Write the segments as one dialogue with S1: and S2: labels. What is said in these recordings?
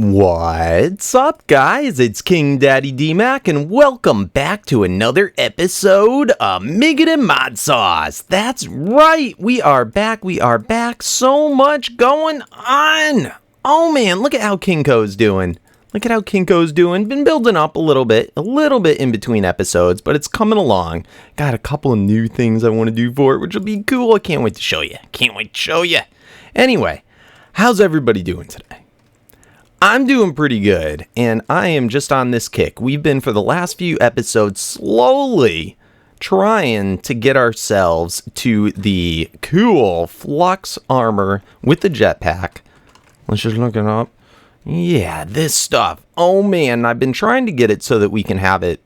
S1: What's up, guys? It's KingDaddyDMAC, and welcome back to another episode of Miggin' and ModSauce. That's right, we are back. So much going on. Oh man, look at how Kinko's doing. Been building up a little bit in between episodes, but it's coming along. Got a couple of new things I want to do for it, which will be cool. I can't wait to show you. Anyway, how's everybody doing today? I'm doing pretty good, and I am just on this kick. We've been, for the last few episodes, slowly trying to get ourselves to the cool Flux armor with the jetpack. Let's just look it up. Yeah, this stuff. Oh man, I've been trying to get it so that we can have it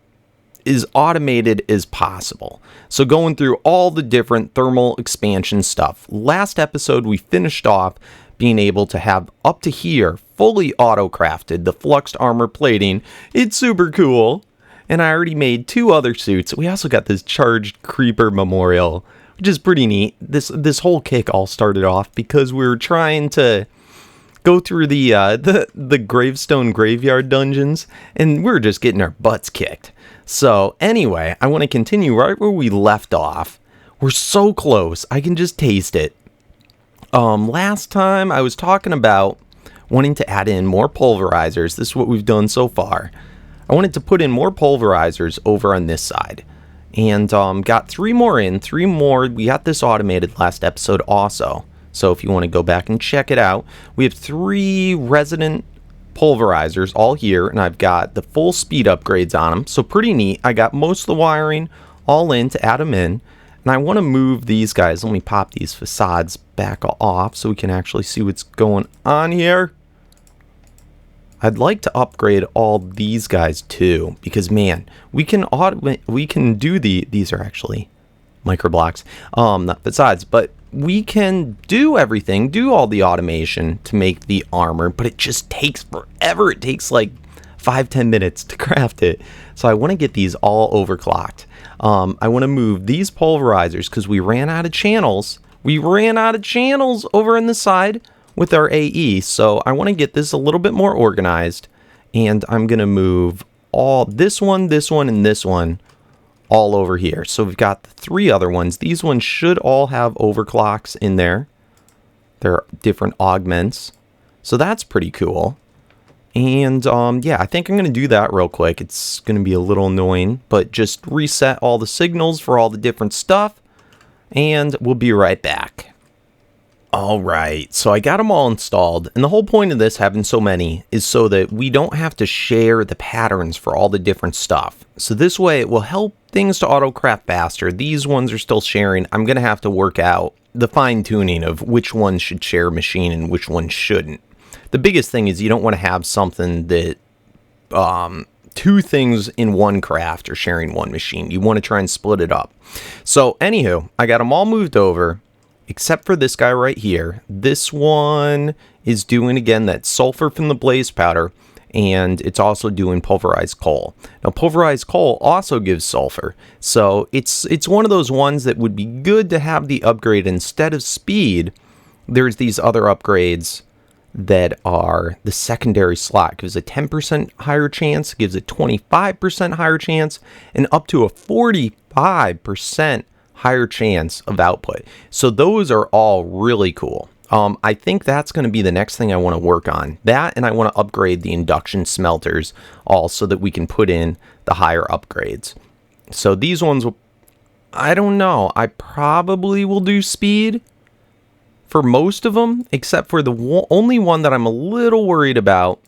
S1: as automated as possible. So going through all the different thermal expansion stuff. Last episode, we finished off being able to have up to here fully auto-crafted the Fluxed armor plating. It's super cool. And I already made 2 other suits. We also got this charged creeper memorial, which is pretty neat. This whole kick all started off because we were trying to go through the gravestone graveyard dungeons, and we were just getting our butts kicked. So anyway, I want to continue right where we left off. We're so close. I can just taste it. Last time I was talking about wanting to add in more pulverizers. This is what we've done so far. I wanted to put in more pulverizers over on this side, and got 3 more in. 3 more. We got this automated last episode also. So if you want to go back and check it out, we have 3 resident pulverizers all here, and I've got the full speed upgrades on them. So pretty neat. I got most of the wiring all in to add them in. And I want to move these guys. Let me pop these facades back off so we can actually see what's going on here. I'd like to upgrade all these guys too, because man, we can do these are actually microblocks, not facades, but we can do everything, do all the automation to make the armor, but it just takes forever. It takes like 5-10 minutes to craft it. So I want to get these all overclocked. I want to move these pulverizers because we ran out of channels. Over on the side with our AE. So I want to get this a little bit more organized. And I'm going to move all this one, and this one all over here. So we've got the 3 other ones. These ones should all have overclocks in there. They're different augments. So that's pretty cool. And yeah, I think I'm going to do that real quick. It's going to be a little annoying, but just reset all the signals for all the different stuff, and we'll be right back. Alright, so I got them all installed, and the whole point of this, having so many, is so that we don't have to share the patterns for all the different stuff. So this way it will help things to auto-craft faster. These ones are still sharing. I'm going to have to work out the fine-tuning of which ones should share machine and which ones shouldn't. The biggest thing is you don't want to have something that 2 things in one craft are sharing one machine. You want to try and split it up. So anywho, I got them all moved over, except for this guy right here. This one is doing, again, that sulfur from the blaze powder, and it's also doing pulverized coal. Now, pulverized coal also gives sulfur, so it's one of those ones that would be good to have the upgrade. Instead of speed, there's these other upgrades that are the secondary slot. Gives a 10% higher chance, gives a 25% higher chance, and up to a 45% higher chance of output. So those are all really cool. I think that's going to be the next thing I want to work on. That, and I want to upgrade the induction smelters all so that we can put in the higher upgrades. So these ones will, I don't know, I probably will do speed for most of them, except for the only one that I'm a little worried about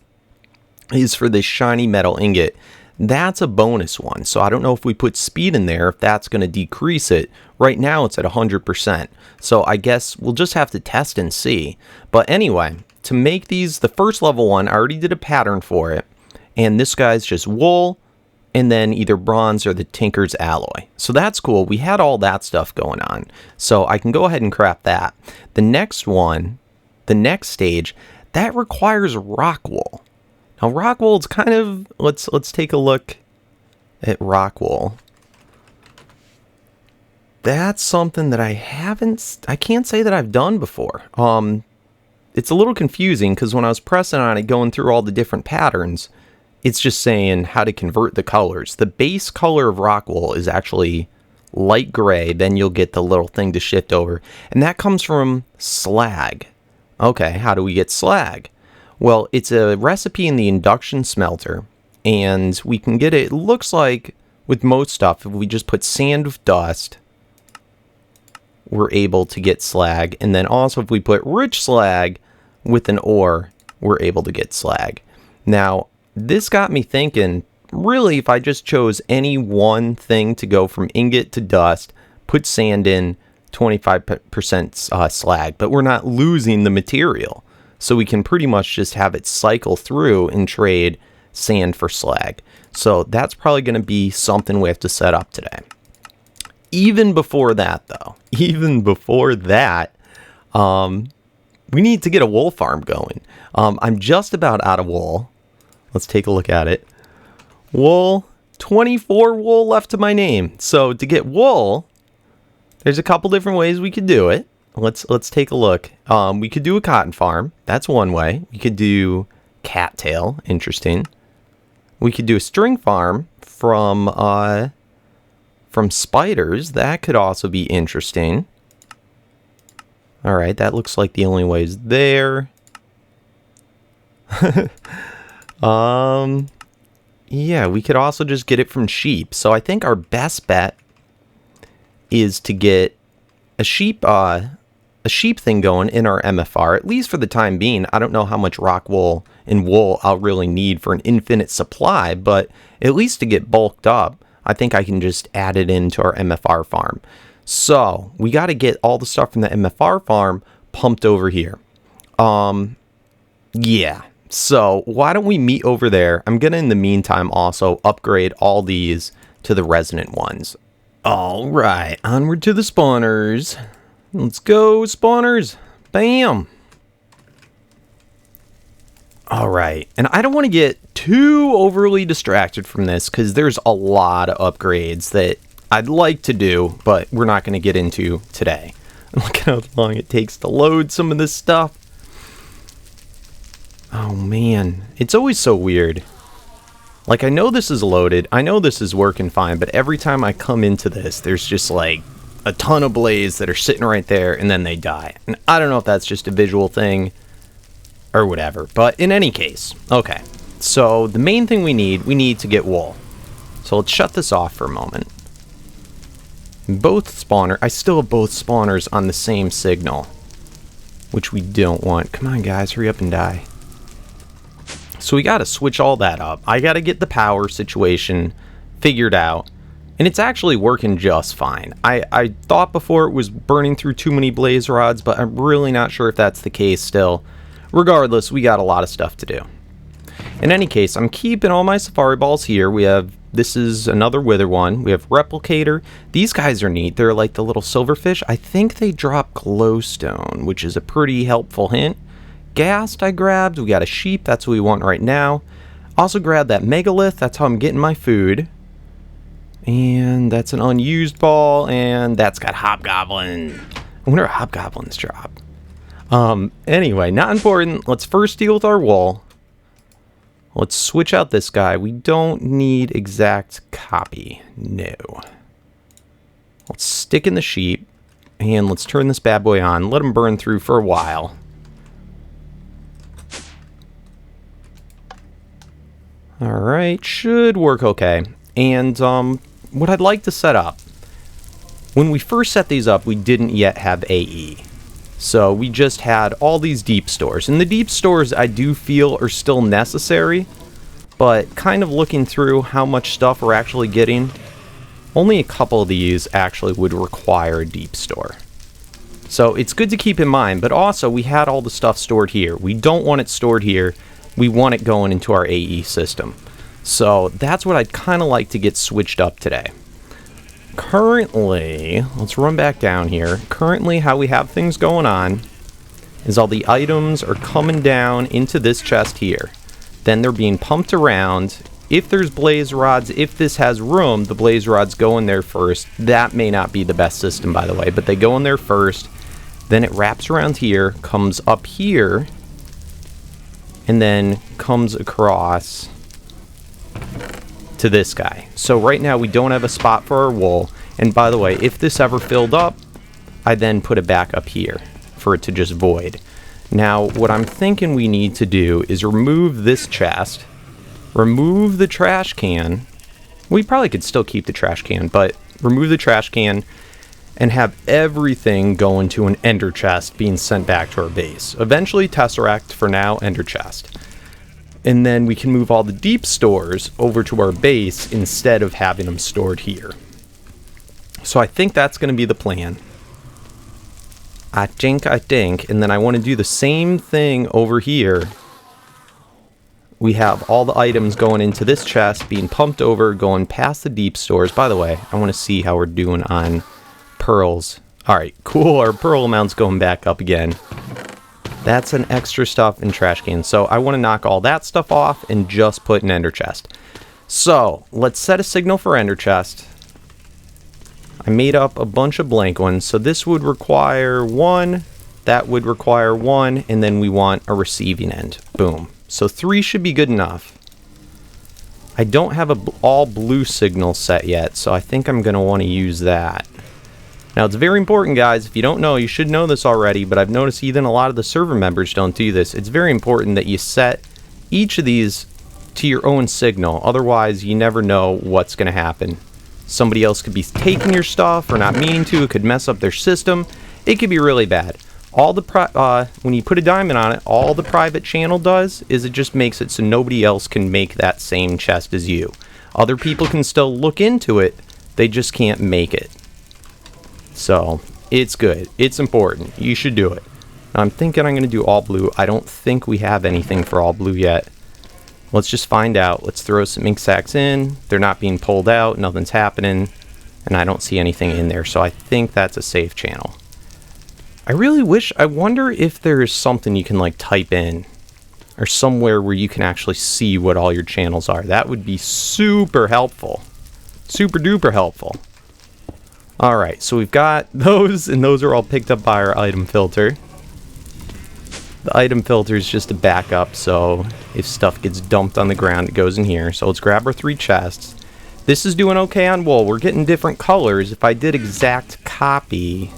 S1: is for this shiny metal ingot. That's a bonus one, so I don't know if we put speed in there, if that's going to decrease it. Right now it's at 100%, so I guess we'll just have to test and see. But anyway, to make these, the first level one, I already did a pattern for it, and this guy's just wool, and then either bronze or the Tinker's alloy. So that's cool. We had all that stuff going on. So I can go ahead and craft that. The next one, the next stage, that requires rock wool. Now rock wool is kind of, let's take a look at rock wool. That's something that I can't say that I've done before. it's a little confusing because when I was pressing on it, going through all the different patterns, it's just saying how to convert the colors. The base color of rock wool is actually light gray, then you'll get the little thing to shift over, and that comes from slag. Okay, how do we get slag? Well, it's a recipe in the induction smelter, and we can get it looks like with most stuff, if we just put sand with dust, we're able to get slag, and then also if we put rich slag with an ore, we're able to get slag. Now, this got me thinking, really, if I just chose any one thing to go from ingot to dust, put sand in, 25% slag, but we're not losing the material. So we can pretty much just have it cycle through and trade sand for slag. So that's probably going to be something we have to set up today. Even before that, though, we need to get a wool farm going. I'm just about out of wool. Let's take a look at it. Wool, 24 wool left to my name. So to get wool, there's a couple different ways we could do it. Let's take a look. We could do a cotton farm. That's one way. We could do cattail. Interesting. We could do a string farm from spiders. That could also be interesting. All right, that looks like the only ways there. Yeah, we could also just get it from sheep. So I think our best bet is to get a sheep thing going in our MFR, at least for the time being. I don't know how much rock wool and wool I'll really need for an infinite supply, but at least to get bulked up, I think I can just add it into our MFR farm. So we got to get all the stuff from the MFR farm pumped over here. Yeah. So why don't we meet over there? I'm going to, in the meantime, also upgrade all these to the resonant ones. All right, onward to the spawners. Let's go, spawners. Bam. All right, and I don't want to get too overly distracted from this because there's a lot of upgrades that I'd like to do, but we're not going to get into today. Look at how long it takes to load some of this stuff. Oh man, it's always so weird. Like, I know this is loaded, I know this is working fine, but every time I come into this, there's just like a ton of blaze that are sitting right there and then they die. And I don't know if that's just a visual thing or whatever, but in any case, okay. So the main thing we need to get wool. So let's shut this off for a moment. I still have both spawners on the same signal, which we don't want. Come on guys, hurry up and die. So we got to switch all that up. I got to get the power situation figured out. And it's actually working just fine. I thought before it was burning through too many blaze rods, but I'm really not sure if that's the case still. Regardless, we got a lot of stuff to do. In any case, I'm keeping all my safari balls here. This is another wither one. We have replicator. These guys are neat. They're like the little silverfish. I think they drop glowstone, which is a pretty helpful hint. Ghast I grabbed. We got a sheep. That's what we want right now. Also grabbed that megalith. That's how I'm getting my food. And that's an unused ball. And that's got hobgoblin. I wonder what hobgoblins drop. Anyway, not important. Let's first deal with our wool. Let's switch out this guy. We don't need exact copy. No. Let's stick in the sheep. And let's turn this bad boy on. Let him burn through for a while. Alright, should work okay. And what I'd like to set up, when we first set these up, we didn't yet have AE. So we just had all these deep stores. And the deep stores I do feel are still necessary, but kind of looking through how much stuff we're actually getting, only a couple of these actually would require a deep store. So it's good to keep in mind, but also we had all the stuff stored here. We don't want it stored here. We want it going into our AE system. So that's what I'd kind of like to get switched up today. Currently, let's run back down here. Currently, how we have things going on is all the items are coming down into this chest here. Then they're being pumped around. If there's blaze rods, if this has room, the blaze rods go in there first. That may not be the best system, by the way, but they go in there first. Then it wraps around here, comes up here, and then comes across to this guy. So right now we don't have a spot for our wool. And by the way, if this ever filled up, I then put it back up here for it to just void. Now, what I'm thinking we need to do is remove this chest, remove the trash can. We probably could still keep the trash can, but remove the trash can and have everything go into an ender chest being sent back to our base. Eventually Tesseract, for now, ender chest. And then we can move all the deep stores over to our base instead of having them stored here. So I think that's going to be the plan. I think, and then I want to do the same thing over here. We have all the items going into this chest, being pumped over, going past the deep stores. By the way, I want to see how we're doing on pearls. Alright, cool, our pearl amount's going back up again. That's an extra stuff in trash cans. So I want to knock all that stuff off and just put an ender chest. So, let's set a signal for ender chest. I made up a bunch of blank ones, so this would require 1, that would require 1, and then we want a receiving end. Boom. So 3 should be good enough. I don't have a all blue signal set yet, so I think I'm going to want to use that. Now it's very important, guys. If you don't know, you should know this already, but I've noticed even a lot of the server members don't do this. It's very important that you set each of these to your own signal. Otherwise, you never know what's going to happen. Somebody else could be taking your stuff or not meaning to. It could mess up their system. It could be really bad. All the when you put a diamond on it, all the private channel does is it just makes it so nobody else can make that same chest as you. Other people can still look into it. They just can't make it. So, it's good. It's important. You should do it. I'm thinking I'm going to do all blue. I don't think we have anything for all blue yet. Let's just find out. Let's throw some ink sacks in. They're not being pulled out. Nothing's happening. And I don't see anything in there. So I think that's a safe channel. I wonder if there's something you can like type in. Or somewhere where you can actually see what all your channels are. That would be super helpful. Super duper helpful. Alright, so we've got those, and those are all picked up by our item filter. The item filter is just a backup, so if stuff gets dumped on the ground, it goes in here. So let's grab our 3 chests. This is doing okay on wool. We're getting different colors. If I did exact copy,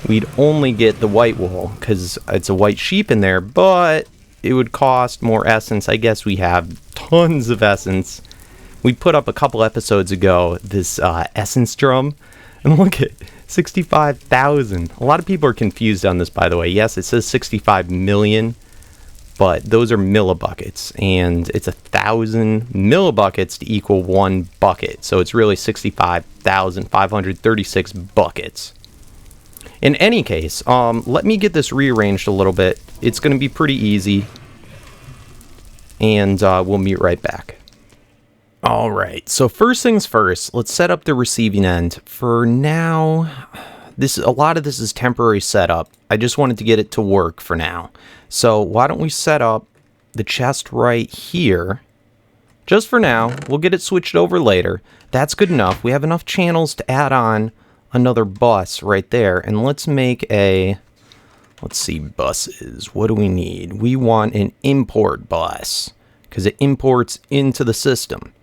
S1: we'd only get the white wool, because it's a white sheep in there, but it would cost more essence. I guess we have tons of essence. We put up a couple episodes ago this essence drum, and look at 65,000. A lot of people are confused on this, by the way. Yes, it says 65 million, but those are millibuckets, and it's 1,000 millibuckets to equal 1 bucket. So it's really 65,536 buckets. In any case, let me get this rearranged a little bit. It's going to be pretty easy, and we'll meet right back. Alright, so first things first, let's set up the receiving end. For now, a lot of this is temporary setup. I just wanted to get it to work for now. So why don't we set up the chest right here, just for now. We'll get it switched over later. That's good enough. We have enough channels to add on another bus right there. And let's make a, let's see, buses. What do we need? We want an import bus, because it imports into the system.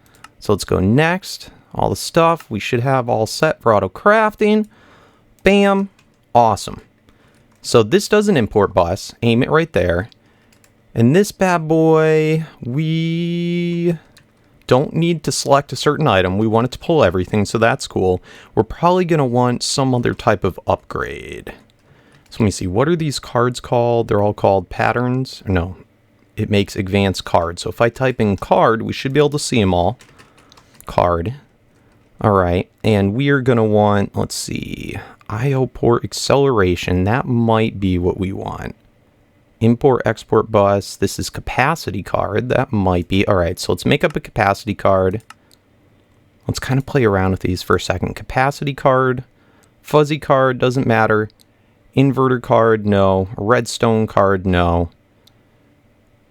S1: So let's go next. All the stuff we should have all set for auto crafting. Bam. Awesome. So this does an import bus. Aim it right there. And this bad boy, we don't need to select a certain item. We want it to pull everything, so that's cool. We're probably going to want some other type of upgrade. So let me see. What are these cards called? They're all called patterns. No, it makes advanced cards. So if I type in card, we should be able to see them all. Card. Alright, and we are going to want, let's see, IO port acceleration. That might be what we want. Import export bus. This is capacity card. That might be. Alright, so let's make up a capacity card. Let's kind of play around with these for a second. Capacity card. Fuzzy card, doesn't matter. Inverter card, no. Redstone card, no.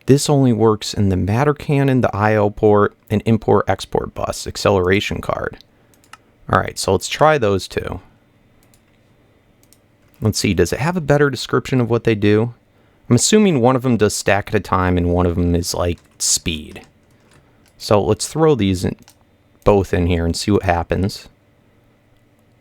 S1: This only works in the matter cannon, the IO port, and import export bus acceleration card. Alright, so let's try those two. Let's see, does it have a better description of what they do? I'm assuming one of them does stack at a time and one of them is like speed. So let's throw these both in here and see what happens.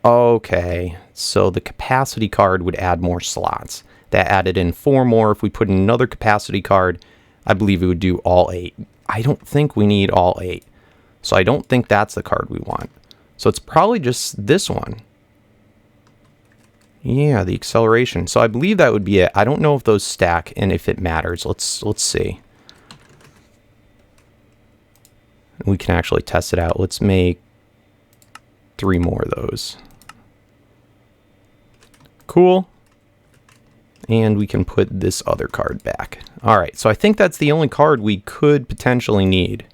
S1: Okay, so the capacity card would add more slots. That added in 4 more. If we put in another capacity card, I believe it would do all 8. I don't think we need all 8. So I don't think that's the card we want. So it's probably just this one. Yeah, the acceleration. So I believe that would be it. I don't know if those stack and if it matters. Let's see. We can actually test it out. Let's make 3 more of those. Cool. And we can put this other card back. Alright, so I think that's the only card we could potentially need.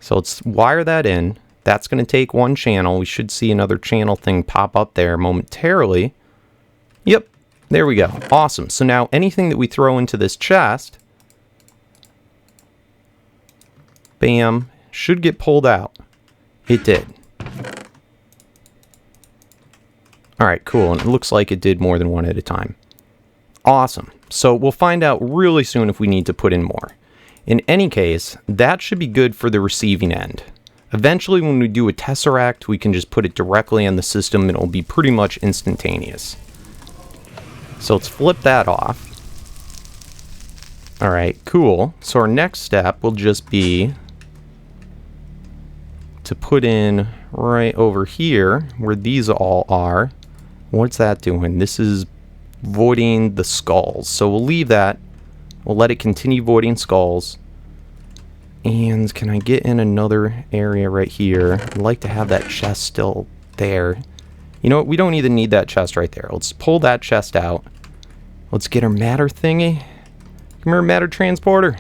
S1: So let's wire that in. That's going to take 1 channel. We should see another channel thing pop up there momentarily. Yep, there we go. Awesome. So now anything that we throw into this chest, bam, should get pulled out. It did. Alright, cool. And it looks like it did more than 1 at a time. Awesome. So we'll find out really soon if we need to put in more. In any case, that should be good for the receiving end. Eventually, when we do a tesseract, we can just put it directly on the system and it'll be pretty much instantaneous. So let's flip that off. Alright, cool. So our next step will just be to put in right over here where these all are. What's that doing? This is voiding the skulls. So we'll leave that. We'll let it continue voiding skulls. And can I get in another area right here? I'd like to have that chest still there. You know what? We don't even need that chest right there. Let's pull that chest out. Let's get our matter thingy. Come here, matter transporter.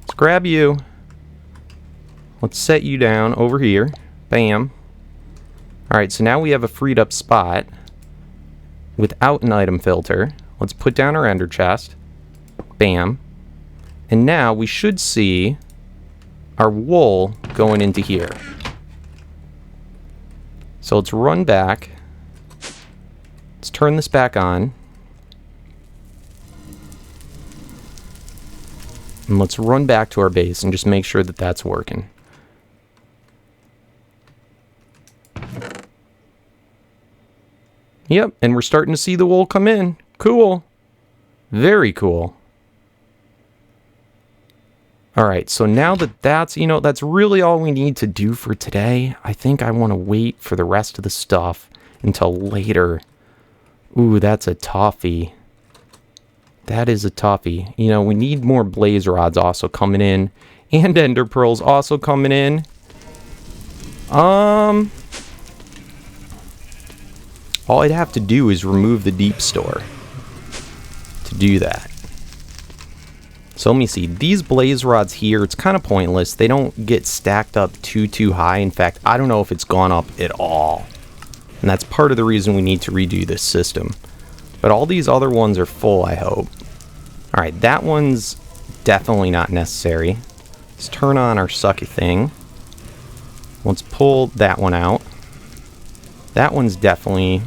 S1: Let's grab you. Let's set you down over here. Bam. Alright, so now we have a freed up spot without an item filter. Let's put down our ender chest. Bam. And now we should see our wool going into here. So let's run back. Let's turn this back on. And let's run back to our base and just make sure that that's working. Yep, and we're starting to see the wool come in. Cool. Very cool. Alright, so now that that's, you know, that's really all we need to do for today. I think I want to wait for the rest of the stuff until later. Ooh, that's a toughie. That is a toughie. You know, we need more blaze rods also coming in. And ender pearls also coming in. All I'd have to do is remove the deep store to do that. So let me see. These blaze rods here, it's kind of pointless. They don't get stacked up too high. In fact, I don't know if it's gone up at all. And that's part of the reason we need to redo this system. But all these other ones are full, I hope. Alright, that one's definitely not necessary. Let's turn on our sucky thing. Let's pull that one out. That one's definitely,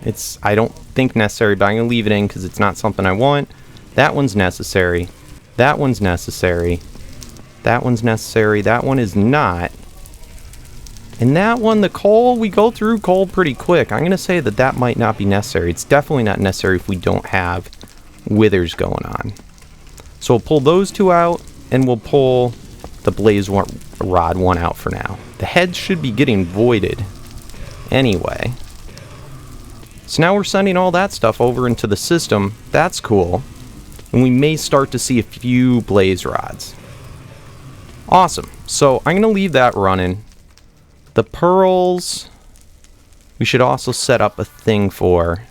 S1: it's, I don't think necessary, but I'm going to leave it in because it's not something I want. That one's necessary. That one's necessary. That one's necessary. That one is not. And that one, the coal, we go through coal pretty quick. I'm going to say that that might not be necessary. It's definitely not necessary if we don't have withers going on. So we'll pull those 2 out, and we'll pull the blaze rod one out for now. The heads should be getting voided anyway. So now we're sending all that stuff over into the system. That's cool. And we may start to see a few blaze rods. Awesome. So I'm going to leave that running. The pearls, we should also set up a thing for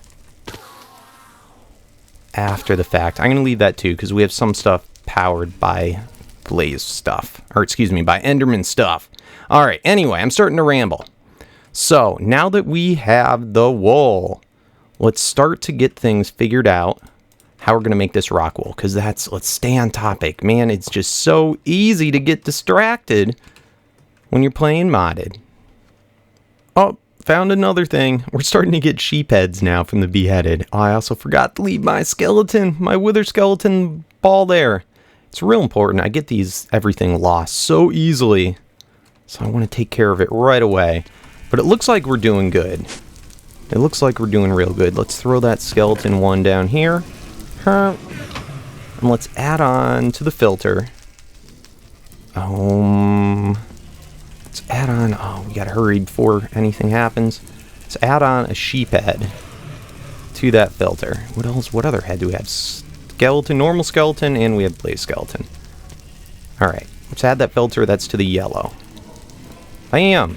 S1: after the fact. I'm going to leave that too because we have some stuff powered by blaze stuff. Or excuse me, by enderman stuff. Alright, anyway, I'm starting to ramble. So now that we have the wool, let's start to get things figured out. How we're going to make this rock wool, because that's, let's stay on topic. Man, it's just so easy to get distracted when you're playing modded. Oh, found another thing. We're starting to get sheep heads now from the beheaded. Oh, I also forgot to leave my skeleton, my wither skeleton ball there. It's real important. I get everything lost so easily. So I want to take care of it right away. But it looks like we're doing good. It looks like we're doing real good. Let's throw that skeleton one down here. And let's add on to the filter. Let's add on... Oh, we gotta hurry before anything happens. Let's add on a sheep head to that filter. What else? What other head do we have? Skeleton, normal skeleton, and we have blaze skeleton. Alright, let's add that filter. That's to the yellow. Bam!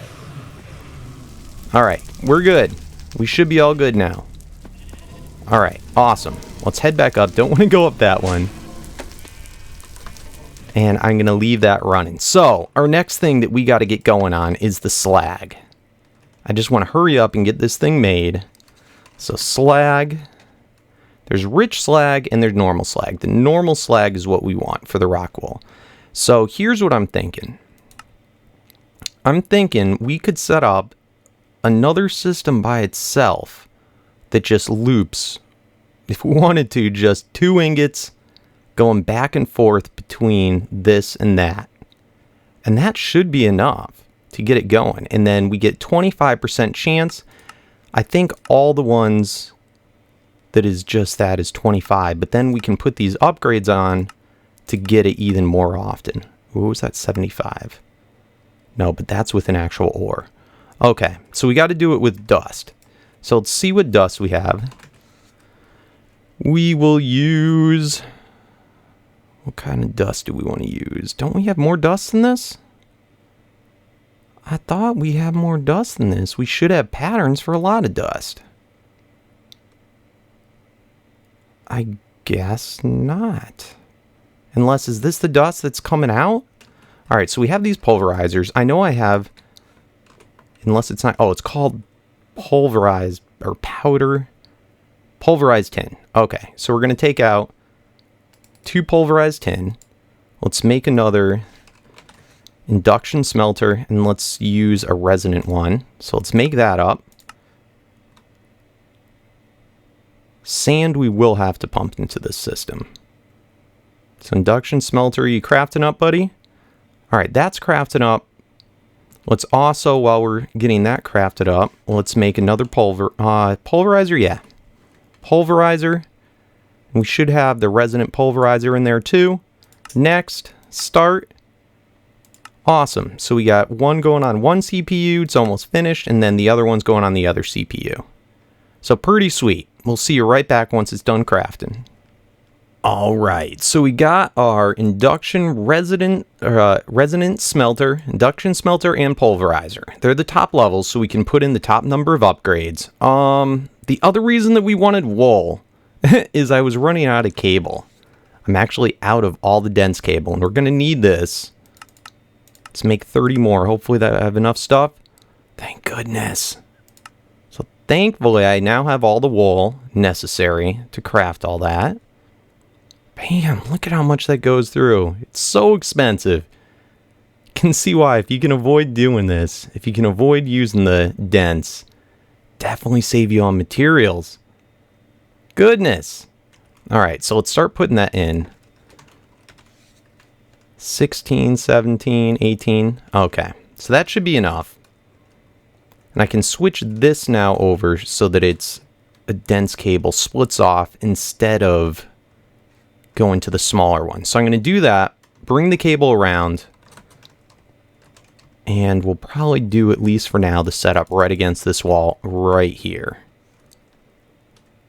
S1: Alright, we're good. We should be all good now. Alright, awesome. Let's head back up. Don't want to go up that one. And I'm going to leave that running. So, our next thing that we got to get going on is the slag. I just want to hurry up and get this thing made. So, slag. There's rich slag and there's normal slag. The normal slag is what we want for the rock wool. So, here's what I'm thinking. I'm thinking we could set up another system by itself that just loops, if we wanted to, just 2 ingots going back and forth between this and that. And that should be enough to get it going. And then we get 25% chance. I think all the ones that is just that is 25. But then we can put these upgrades on to get it even more often. What was that, 75? No, but that's with an actual ore. Okay, so we got to do it with dust. So let's see what dust we have. We will use... What kind of dust do we want to use? Don't we have more dust than this? I thought we had more dust than this. We should have patterns for a lot of dust. I guess not. Unless, is this the dust that's coming out? Alright, so we have these pulverizers. I know I have... Unless it's not... Oh, it's called pulverized or powder. Pulverized tin. Okay, so we're going to take out 2 pulverized tin. Let's make another induction smelter, and let's use a resonant one. So let's make that up. Sand we will have to pump into this system. So induction smelter, you crafting up, buddy? Alright, that's crafting up. Let's also, while we're getting that crafted up, let's make another pulverizer, yeah. Pulverizer. We should have the resonant pulverizer in there too. Next, start. Awesome. So we got one going on one CPU, it's almost finished, and then the other one's going on the other CPU. So pretty sweet. We'll see you right back once it's done crafting. Alright, so we got our induction resonant smelter, induction smelter, and pulverizer. They're the top levels, so we can put in the top number of upgrades. The other reason that we wanted wool is I was running out of cable. I'm actually out of all the dense cable, and we're going to need this. Let's make 30 more. Hopefully that I have enough stuff. Thank goodness. So thankfully I now have all the wool necessary to craft all that. Bam, look at how much that goes through. It's so expensive. You can see why. If you can avoid doing this, if you can avoid using the dense, definitely save you on materials. Goodness. Alright, so let's start putting that in. 16, 17, 18. Okay, so that should be enough. And I can switch this now over so that it's a dense cable, splits off instead of going to the smaller one. So I'm going to do that, bring the cable around, and we'll probably do, at least for now, the setup right against this wall right here.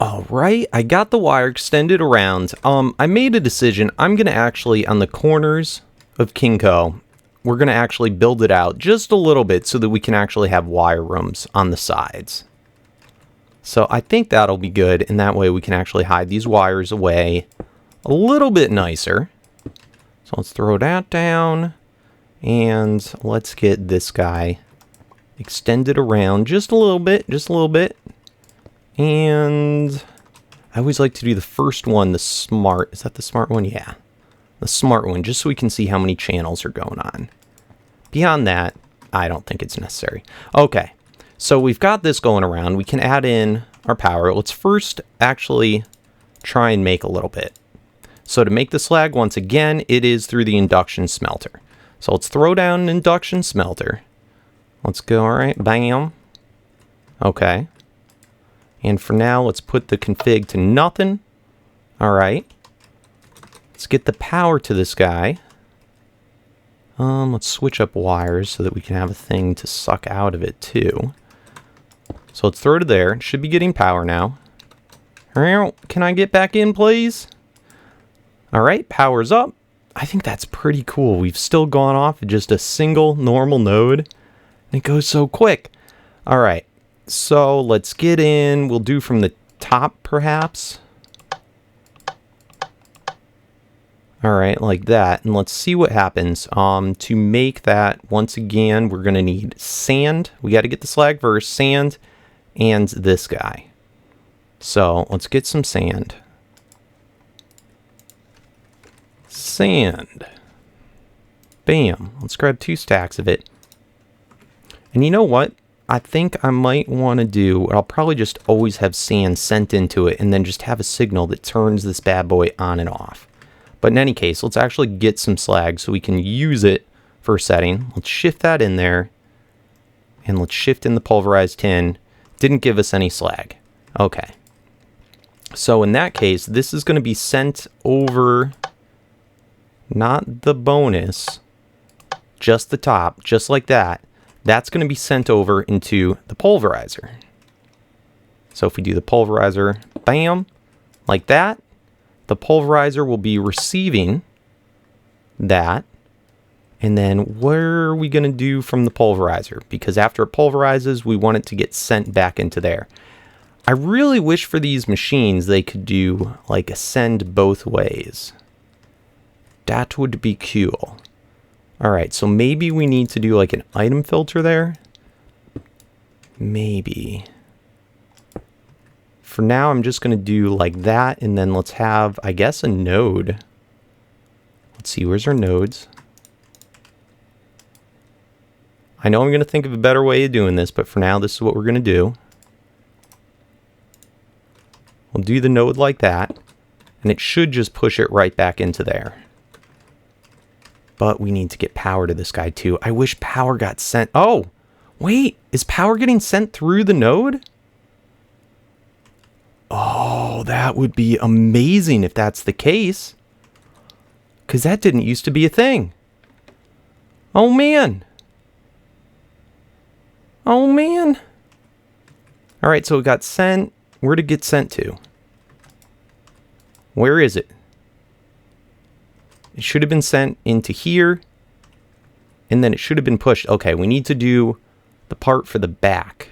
S1: Alright, I got the wire extended around. I made a decision. I'm going to actually, on the corners of Kinko, we're going to actually build it out just a little bit so that we can actually have wire rooms on the sides. So I think that'll be good, and that way we can actually hide these wires away a little bit nicer. So let's throw that down, and let's get this guy extended around just a little bit, And I always like to do the first one, the smart. Is that the smart one? Yeah. The smart one, just so we can see how many channels are going on. Beyond that, I don't think it's necessary. Okay. So we've got this going around. We can add in our power. Let's first actually try and make a little bit. So to make the slag, once again, it is through the induction smelter. So let's throw down an induction smelter. Let's go, all right, bam. Okay. And for now, let's put the config to nothing. All right. Let's get the power to this guy. Let's switch up wires so that we can have a thing to suck out of it too. So let's throw it there. It should be getting power now. Can I get back in, please? All right, power's up. I think that's pretty cool. We've still gone off at just a single normal node. And it goes so quick. All right, so let's get in. We'll do from the top, perhaps. All right, like that. And let's see what happens. To make that, once again, we're going to need sand. We got to get the slag first, sand, and this guy. So let's get some sand. Sand. Bam. Let's grab 2 stacks of it. And you know what? I think I might want to do, I'll probably just always have sand sent into it and then just have a signal that turns this bad boy on and off. But in any case, let's actually get some slag so we can use it for a setting. Let's shift that in there. And let's shift in the pulverized tin. Didn't give us any slag. Okay. So in that case, this is going to be sent over, not the bonus, just the top, just like that. That's going to be sent over into the pulverizer. So if we do the pulverizer, bam, like that, the pulverizer will be receiving that. And then what are we going to do from the pulverizer? Because after it pulverizes, we want it to get sent back into there. I really wish for these machines they could do like a send both ways. That would be cool. All right, so maybe we need to do like an item filter there. Maybe. For now, I'm just going to do like that, and then let's have, I guess, a node. Let's see, where's our nodes? I know I'm going to think of a better way of doing this, but for now, this is what we're going to do. We'll do the node like that, and it should just push it right back into there. But we need to get power to this guy too. I wish power got sent. Oh, wait, is power getting sent through the node? Oh, that would be amazing if that's the case. Because that didn't used to be a thing. Oh, man. Oh, man. All right, so it got sent. Where'd it get sent to? Where is it? It should have been sent into here. And then it should have been pushed. Okay, we need to do the part for the back.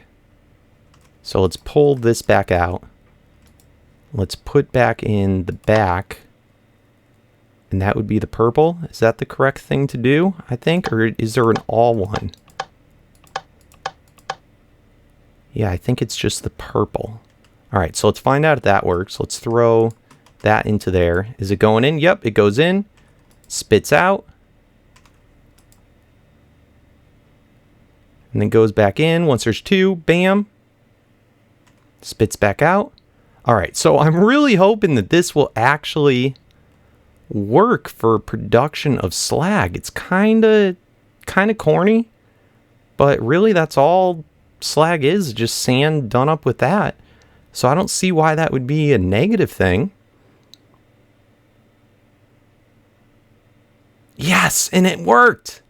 S1: So let's pull this back out. Let's put back in the back. And that would be the purple. Is that the correct thing to do, I think? Or is there an all one? Yeah, I think it's just the purple. All right, so let's find out if that works. Let's throw that into there. Is it going in? Yep, it goes in. Spits out. And then goes back in. Once there's 2, bam. Spits back out. All right, so I'm really hoping that this will actually work for production of slag. It's kind of corny, but really that's all slag is, just sand done up with that. So I don't see why that would be a negative thing. Yes, and it worked.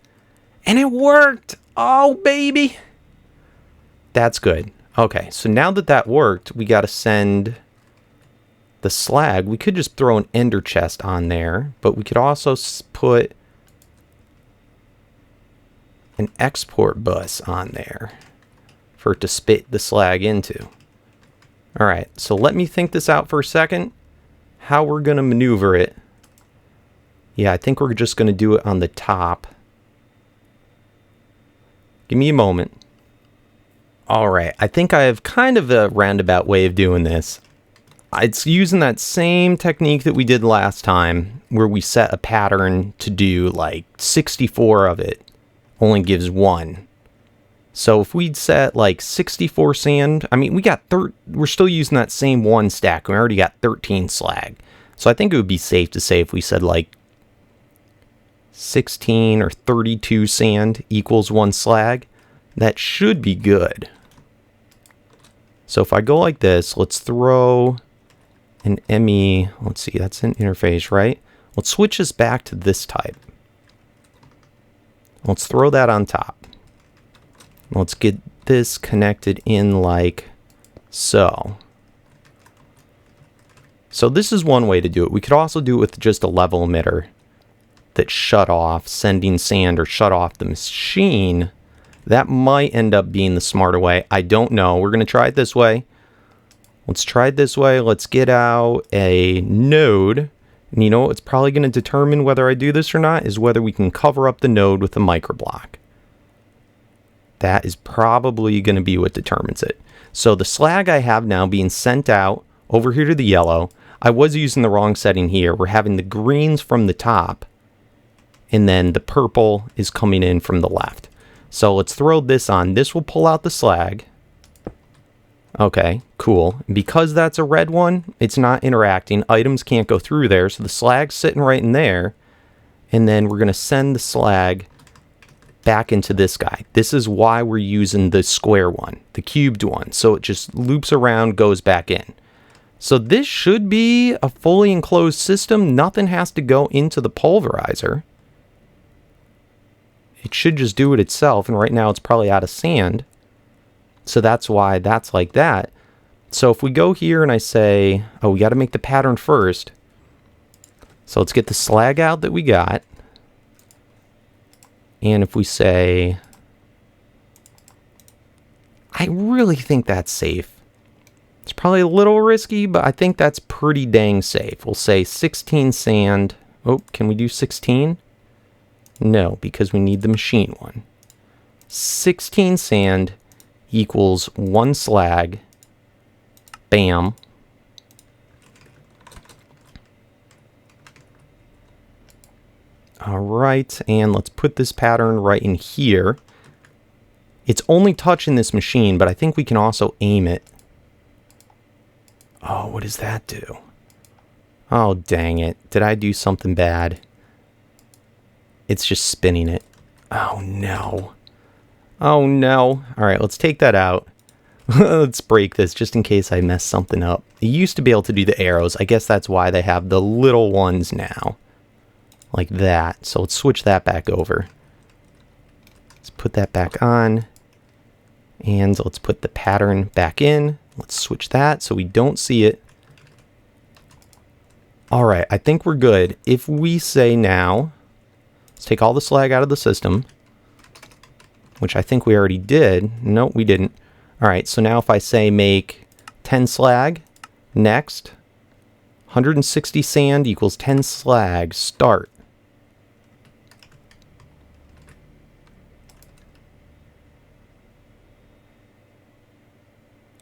S1: And it worked. Oh, baby. That's good. Okay, so now that that worked, we got to send the slag. We could just throw an ender chest on there, but we could also put an export bus on there for it to spit the slag into. All right, so let me think this out for a second, how we're going to maneuver it. Yeah, I think we're just going to do it on the top. Give me a moment. All right, I think I have kind of a roundabout way of doing this. It's using that same technique that we did last time, where we set a pattern to do like 64 of it, only gives 1. So if we'd set like 64 sand, I mean, we're still using that same one stack. We already got 13 slag. So I think it would be safe to say if we said like 16 or 32 sand equals 1 slag, that should be good. So if I go like this, let's throw an ME, let's see, that's an interface, right? Let's switch this back to this type. Let's throw that on top. Let's get this connected in like so. So this is one way to do it. We could also do it with just a level emitter that shut off sending sand or shut off the machine. That might end up being the smarter way. I don't know. We're going to try it this way. Let's try it this way. Let's get out a node. And you know what's probably going to determine whether I do this or not is whether we can cover up the node with a microblock. That is probably going to be what determines it. So the slag I have now being sent out over here to the yellow. I was using the wrong setting here. We're having the greens from the top. And then the purple is coming in from the left. So let's throw this on. This will pull out the slag. Okay, cool. Because that's a red one, it's not interacting. Items can't go through there. So the slag's sitting right in there. And then we're going to send the slag back into this guy. This is why we're using the square one, the cubed one. So it just loops around, goes back in. So this should be a fully enclosed system. Nothing has to go into the pulverizer. It should just do it itself. And right now it's probably out of sand. So that's why that's like that. So if we go here and I say, oh, we got to make the pattern first. So let's get the slag out that we got. And if we say, I really think that's safe. It's probably a little risky, but I think that's pretty dang safe. We'll say 16 sand. Oh, can we do 16? No, because we need the machine one. 16 sand equals 1 slag. Bam. All right, and let's put this pattern right in here. It's only touching this machine, but I think we can also aim it. Oh, what does that do? Oh, dang it. Did I do something bad? It's just spinning it. Oh, no. Oh, no. All right, let's take that out. Let's break this just in case I mess something up. It used to be able to do the arrows. I guess that's why they have the little ones now. Like that. So let's switch that back over. Let's put that back on. And let's put the pattern back in. Let's switch that so we don't see it. All right, I think we're good. If we say now, let's take all the slag out of the system, which I think we already did. No, we didn't. All right, so now if I say make 10 slag, next, 160 sand equals 10 slag, start.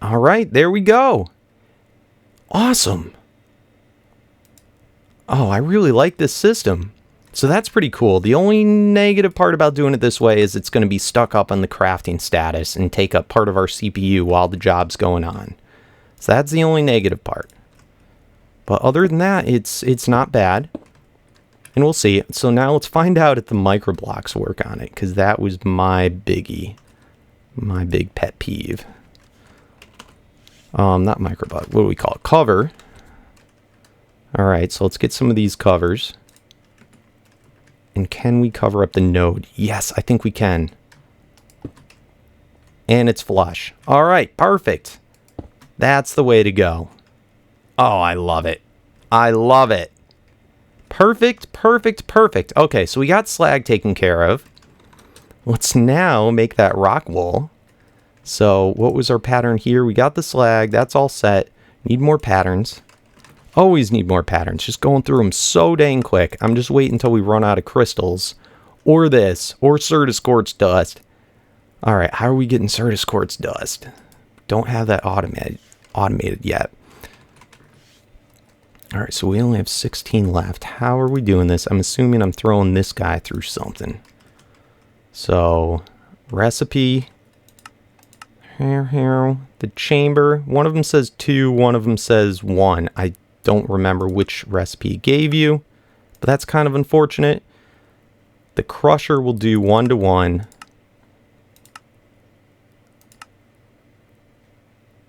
S1: All right, there we go. Awesome. Oh, I really like this system. So that's pretty cool. The only negative part about doing it this way is it's going to be stuck up on the crafting status and take up part of our CPU while the job's going on. So that's the only negative part. But other than that, it's not bad. And we'll see. So now let's find out if the microblocks work on it, because that was my biggie. My big pet peeve. Not microblock. What do we call it? Cover. All right, so let's get some of these covers. And can we cover up the node? Yes, I think we can. And it's flush. All right, perfect. That's the way to go. Oh, I love it. I love it. Perfect, perfect, perfect. Okay, so we got slag taken care of. Let's now make that rock wool. So what was our pattern here? We got the slag. That's all set. Need more patterns. Always need more patterns. Just going through them so dang quick. I'm just waiting until we run out of crystals. Or this. Or Certus Quartz dust. Alright, how are we getting Certus Quartz dust? Don't have that automated yet. Alright, so we only have 16 left. How are we doing this? I'm assuming I'm throwing this guy through something. So, recipe. The chamber. One of them says 2, one of them says 1. I don't remember which recipe it gave you, but that's kind of unfortunate. The crusher will do 1 to 1.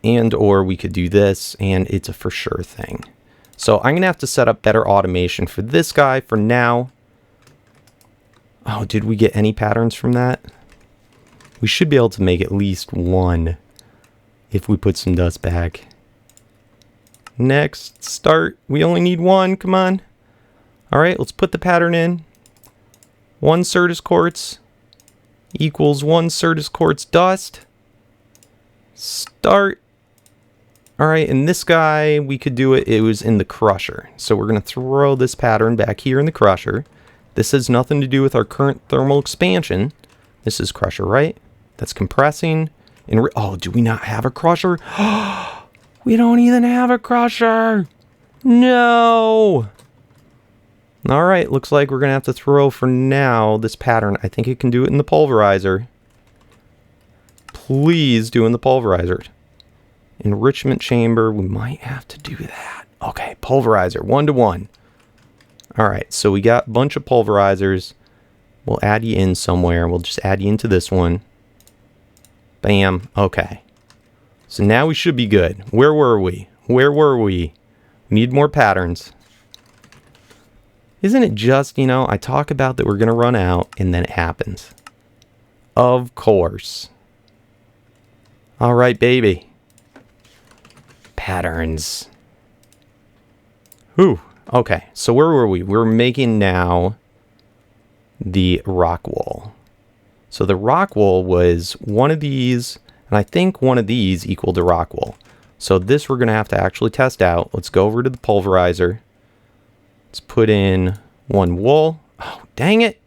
S1: And or we could do this, and it's a for sure thing. So I'm going to have to set up better automation for this guy for now. Oh, did we get any patterns from that? We should be able to make at least 1 if we put some dust back. Next, start. We only need 1, come on. All right, let's put the pattern in. 1 Certus quartz equals 1 Certus quartz dust. Start. All right, and this guy, we could do it. It was in the crusher. So we're going to throw this pattern back here in the crusher. This has nothing to do with our current thermal expansion. This is crusher, right? That's compressing. And oh, do we not have a crusher? We don't even have a crusher. No. All right, looks like we're going to have to throw for now this pattern. I think it can do it in the pulverizer. Please do in the pulverizer. Enrichment chamber, we might have to do that. Okay, pulverizer, 1 to 1. All right, so we got a bunch of pulverizers. We'll add you in somewhere. We'll just add you into this one. Bam, okay. So now we should be good. Where were we? Where were we? We need more patterns. Isn't it just, you know, I talk about that we're going to run out, and then it happens. Of course. All right, baby. Patterns. Whew. Okay, so where were we? We're making now the rock wool. So the rock wool was one of these, and I think one of these equaled to rock wool. So this we're going to have to actually test out. Let's go over to the pulverizer. Let's put in 1 wool. Oh, dang it.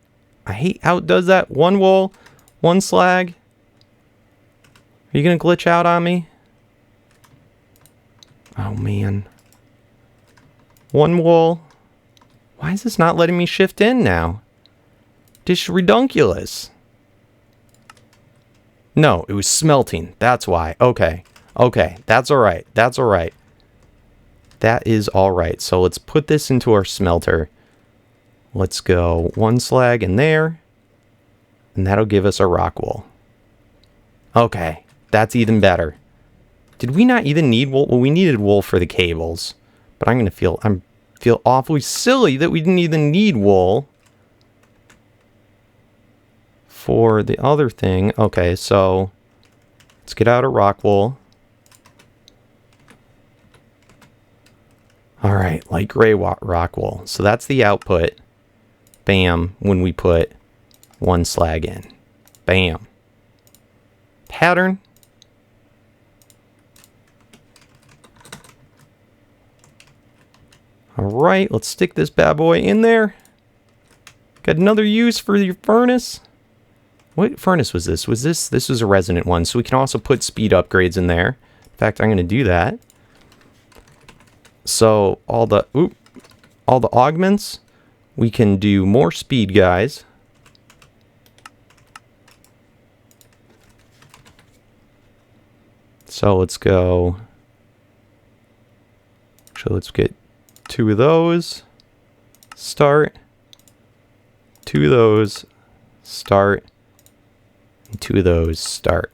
S1: I hate how it does that. 1 wool, 1 slag. Are you going to glitch out on me? Oh, man. 1 wool. Why is this not letting me shift in now? This is redunculous. No, it was smelting. That's why. Okay. Okay. That's all right. That's all right. That is all right. So let's put this into our smelter. Let's go 1 slag in there. And that'll give us a rock wool. Okay. That's even better. Did we not even need wool? Well, we needed wool for the cables. But I'm feel awfully silly that we didn't even need wool for the other thing. Okay, so let's get out a rock wool. All right, light gray rock wool. So that's the output. Bam, when we put 1 slag in. Bam. Pattern. All right, let's stick this bad boy in there. Got another use for your furnace. What furnace was this? This was a resonant one, so we can also put speed upgrades in there. In fact, I'm going to do that. So all the augments, we can do more speed guys. So let's go. So let's get 2 of those. Start. 2 of those. Start. And 2 of those. Start.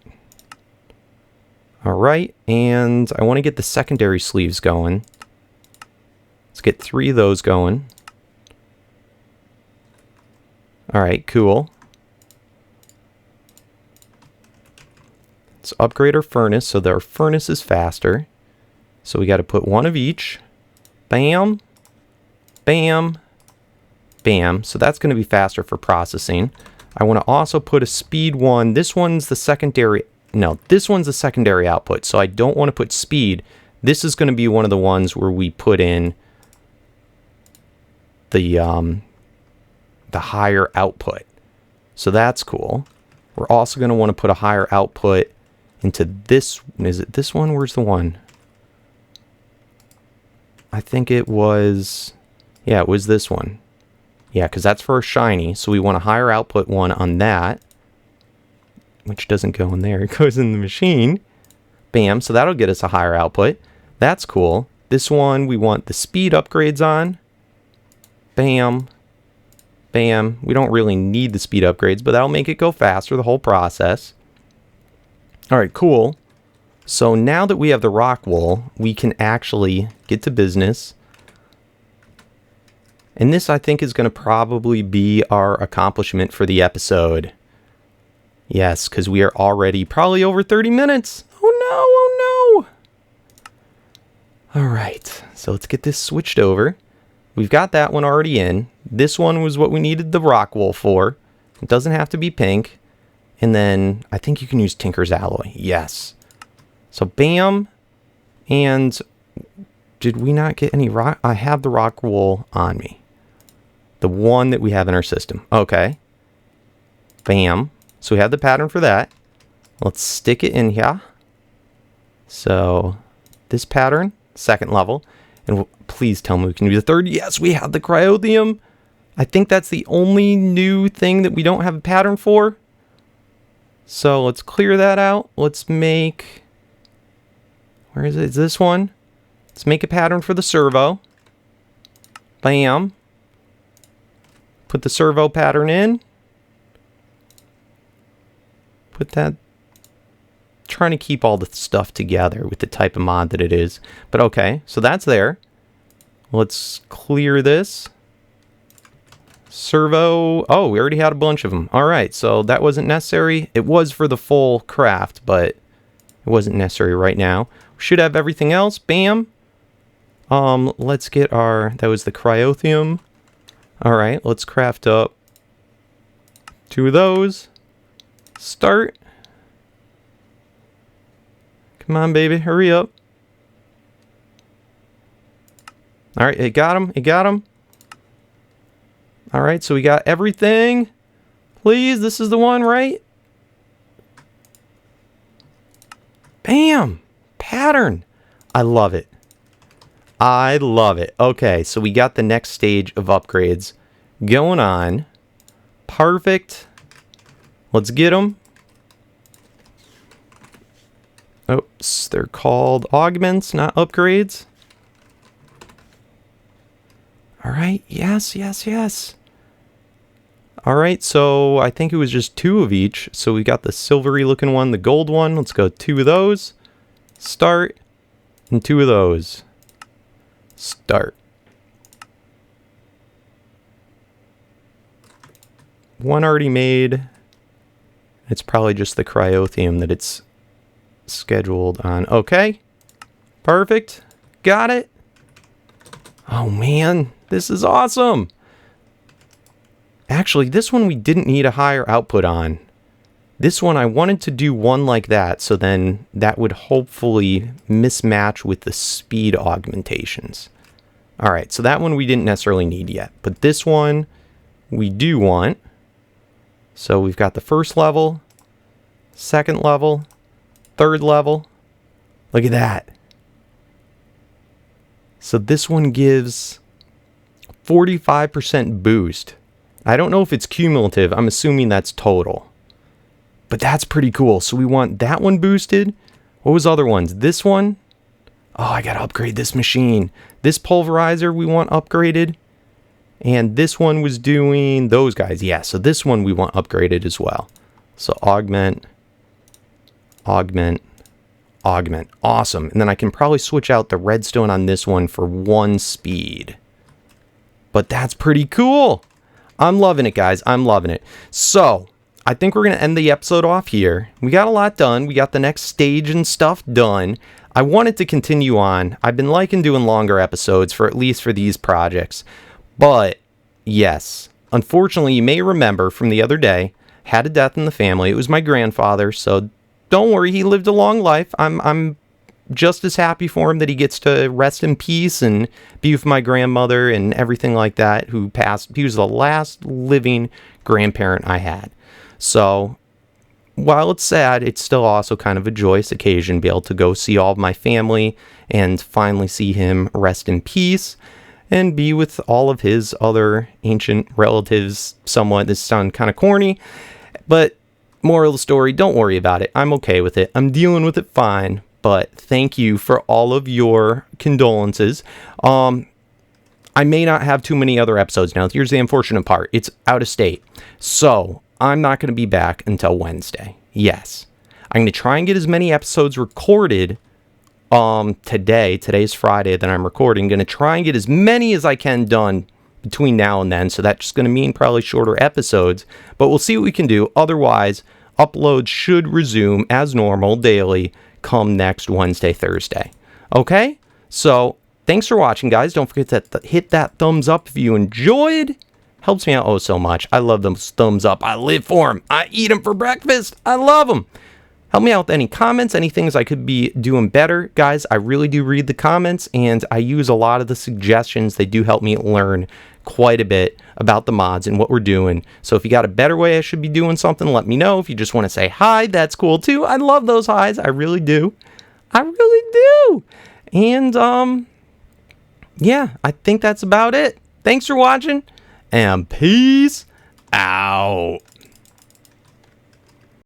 S1: All right, and I want to get the secondary sleeves going. Let's get 3 of those going. All right, cool. Let's upgrade our furnace so that our furnace is faster. So we got to put 1 of each. Bam. Bam. Bam. So that's going to be faster for processing. I want to also put a speed one. This one's the secondary. No, this one's the secondary output. So I don't want to put speed. This is going to be one of the ones where we put in the higher output. So that's cool. We're also going to want to put a higher output into this. Is it this one? Where's the one? I think it was, yeah, it was this one. Yeah, because that's for a shiny, so we want a higher output one on that. which doesn't go in there. It goes in the machine. Bam. So that'll get us a higher output. That's cool. This one, we want the speed upgrades on. Bam. Bam. We don't really need the speed upgrades, but that'll make it go faster, the whole process. All right, cool. So now that we have the rock wool, we can actually get to business. And this, I think, is going to probably be our accomplishment for the episode. Yes, because we are already probably over 30 minutes. Oh no, oh no. All right, so let's get this switched over. We've got that one already in. This one was what we needed the rock wool for. It doesn't have to be pink. And then I think you can use Tinker's Alloy. Yes. So bam. And did we not get any rock? I have the rock wool on me. The one that we have in our system. Okay. Bam. So we have the pattern for that. Let's stick it in here. So this pattern, second level. And please tell me we can do the third. Yes, we have the cryothium. I think that's the only new thing that we don't have a pattern for. So let's clear that out. Let's make... Where is it? Is this one? Let's make a pattern for the servo. Bam. Put the servo pattern in. Put that... Trying to keep all the stuff together with the type of mod that it is. But okay, so that's there. Let's clear this. Servo. Oh, we already had a bunch of them. All right, so that wasn't necessary. It was for the full craft, but it wasn't necessary right now. We should have everything else. Bam. Let's get our... That was the cryothium. All right, let's craft up 2 of those. Start. Come on, baby. Hurry up. All right, it got him. It got him. All right, so we got everything. Please, this is the one, right? Bam. Pattern. I love it. I love it. Okay, so we got the next stage of upgrades going on. Perfect. Let's get them. Oops, they're called augments, not upgrades. All right, yes, yes, yes. All right, so I think it was just 2 of each. So we got the silvery looking one, the gold one. Let's go 2 of those. Start. And 2 of those. Start. One already made. It's probably just the cryothium that it's scheduled on. Okay. Perfect. Got it. Oh man, this is awesome. Actually, this one we didn't need a higher output on. This one I wanted to do one like that, so then that would hopefully mismatch with the speed augmentations. All right, so that one we didn't necessarily need yet, but this one we do want. So we've got the first level, second level, third level. Look at that. So this one gives 45% boost. I don't know if it's cumulative. I'm assuming that's total. But that's pretty cool. So we want that one boosted. What was other ones? This one. Oh, I got to upgrade this machine. This pulverizer we want upgraded. And this one was doing those guys. Yeah, so this one we want upgraded as well. So augment, augment, augment. Awesome. And then I can probably switch out the redstone on this one for 1 speed. But that's pretty cool. I'm loving it, guys. I'm loving it. So I think we're going to end the episode off here. We got a lot done. We got the next stage and stuff done. I wanted to continue on. I've been liking doing longer episodes for at least for these projects. But yes, unfortunately, you may remember from the other day, had a death in the family. It was my grandfather. So don't worry. He lived a long life. I'm just as happy for him that he gets to rest in peace and be with my grandmother and everything like that, who passed. He was the last living grandparent I had. So while it's sad, it's still also kind of a joyous occasion to be able to go see all of my family and finally see him rest in peace and be with all of his other ancient relatives somewhat. This sounds kind of corny, but moral of the story, don't worry about it. I'm okay with it. I'm dealing with it fine. But thank you for all of your condolences. I may not have too many other episodes now. Here's the unfortunate part. It's out of state. So I'm not going to be back until Wednesday. Yes. I'm going to try and get as many episodes recorded today. Today's Friday that I'm recording. Going to try and get as many as I can done between now and then. So that's just going to mean probably shorter episodes. But we'll see what we can do. Otherwise, uploads should resume as normal daily come next Wednesday, Thursday. Okay? So thanks for watching, guys. Don't forget to hit that thumbs up if you enjoyed. Helps me out oh so much. I love those thumbs up. I live for them. I eat them for breakfast. I love them. Help me out with any comments, any things I could be doing better. Guys, I really do read the comments, and I use a lot of the suggestions. They do help me learn quite a bit about the mods and what we're doing. So if you got a better way I should be doing something, let me know. If you just want to say hi, that's cool too. I love those highs. I really do. I really do. And, yeah, I think that's about it. Thanks for watching, and peace out.